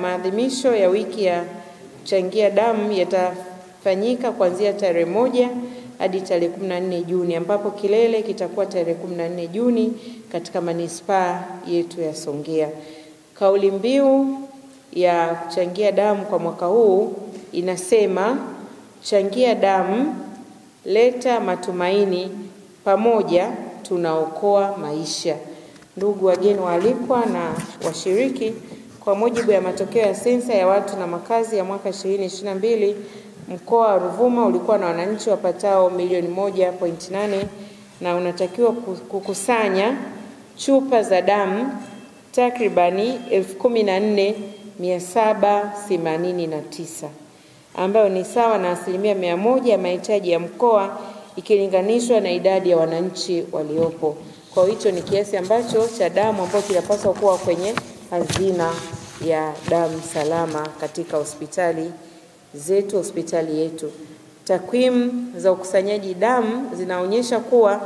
Maadhimisho ya wiki ya kuchangia damu yatafanyika kuanzia tarehe 1 hadi tarehe 14 Juni, ambapo kilele kitakuwa tarehe 14 Juni katika manispaa yetu ya Songea. Kauli mbiu ya kuchangia damu kwa mwaka huu inasema changia damu, leta matumaini, pamoja tunaokoa maisha. Ndugu wageni waalikwa na washiriki, kwa mujibu ya matokeo ya sensa ya watu na makazi ya mwaka 2022, mkoa wa Ruvuma ulikuwa na wananchi wapatao milioni 1.8 na unatakiwa kukusanya chupa za damu takribani 14,789, ambayo ni sawa na 100% ya mahitaji ya mkoa ikilinganishwa na idadi ya wananchi waliopo. Kwa hicho ni kiasi ambacho cha damu ambacho kinapaswa kuwa kwenye hazina ya damu salama katika hospitali zetu, hospitali yetu. Takwimu za ukusanyaji damu zinaonyesha kuwa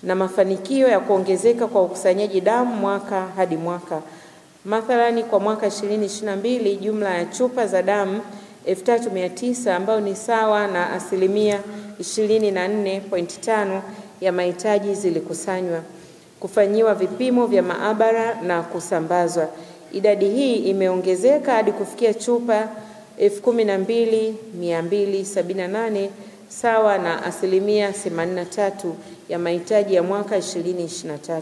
na mafanikio ya kuongezeka kwa ukusanyaji damu mwaka hadi mwaka. Mathalani, kwa mwaka 2022 jumla ya chupa za damu 3,900 ambayo ni sawa na 24.5% ya mahitaji zilikusanywa, kufanyiwa vipimo vya maabara na kusambazwa. Idadi hii imeongezeka hadi kufikia chupa 12,278 sawa na 83% ya mahitaji ya mwaka 2023,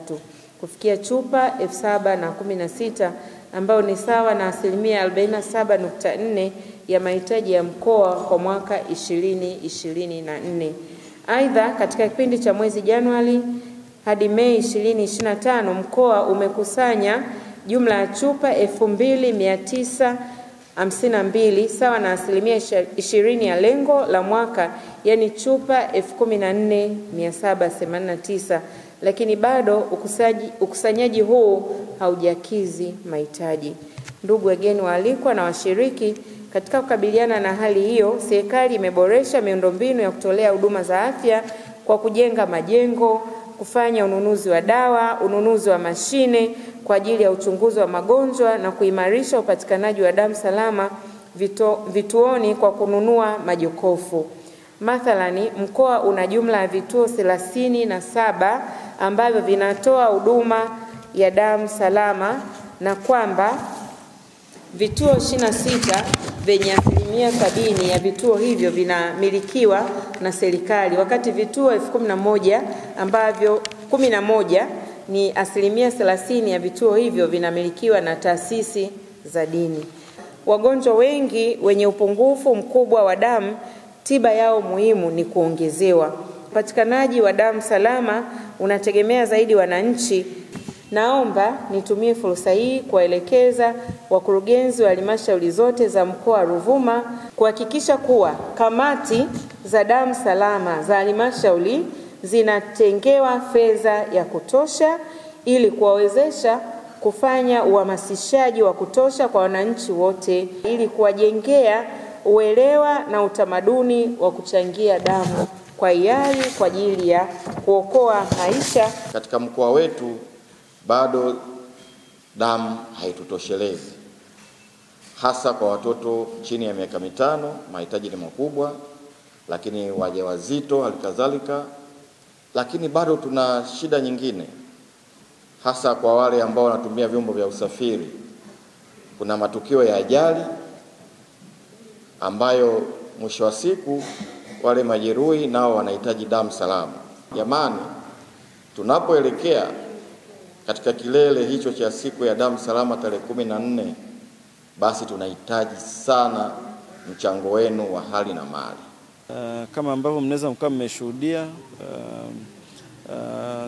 kufikia chupa 7,016 ambayo ni sawa na 47.4% ya mahitaji ya mkoa kwa mwaka 2024. Aidha, katika kipindi cha mwezi Januari hadi Mei 2025, mkoa umekusanya jumla ya chupa 2,952 sawa na 20% ya lengo la mwaka, yani chupa 14,789, lakini bado ukusanyaji huu haujakidhi mahitaji. Ndugu wageni waalikwa na washiriki, katika kukabiliana na hali hiyo, serikali imeboresha miundombinu ya kutolea huduma za afya kwa kujenga majengo, kufanya ununuzi wa dawa, ununuzi wa mashine kwa ajili ya uchunguzi wa magonjwa na kuimarisha upatikanaji wa damu salama vituoni kwa kununua majokofu. Mathalani, mkoa una jumla ya vituo 37 ambavyo vinatoa huduma ya damu salama, na kwamba vituo 26 vyenye 70% ya vituo hivyo vinamilikiwa na serikali, wakati vituo 11,000 ambavyo 11 ni 30% ya vituo hivyo vinamilikiwa na taasisi za dini. Wagonjwa wengi wenye upungufu mkubwa wa damu, tiba yao muhimu ni kuongezewa. Upatikanaji wa damu salama unategemea zaidi wananchi. Naomba nitumie fursa hii kuwaelekeza wakurugenzi wa halmashauri zote za mkoa wa Ruvuma kuhakikisha kuwa kamati za damu salama za halmashauri zinatengewa fedha ya kutosha ili kuwawezesha kufanya uhamasishaji wa kutosha kwa wananchi wote, ili kuwajengea uelewa na utamaduni wa kuchangia damu kwa hiari kwa ajili ya kuokoa maisha. Katika mkoa wetu bado damu haitutoshelezi, hasa kwa watoto chini ya miaka 5, mahitaji ni makubwa, lakini wajawazito halikadhalika. Lakini bado tuna shida nyingine, hasa kwa wale ambao wanatumia vyombo vya usafiri. Kuna matukio ya ajali ambayo mwisho wa siku wale majeruhi nao wanahitaji damu salama. Jamani, tunapoelekea katika kilele hicho cha siku ya damu salama tarehe 14, basi tunahitaji sana mchango wenu wa hali na mali. Kama ambavyo mnaweza mkao mmeshuhudia,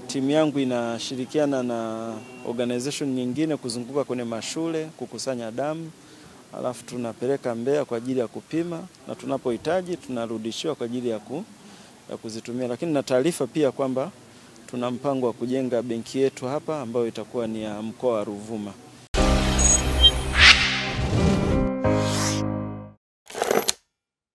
timu yangu inashirikiana na organization nyingine kuzunguka kwenye mashule kukusanya damu, alafu tunapeleka Mbeya kwa ajili ya kupima, na tunapohitaji tunarudishiwa kwa ajili ya kuzitumia. Lakini na taarifa pia kwamba tuna mpango wa kujenga benki yetu hapa ambayo itakuwa ni ya mkoa wa Ruvuma.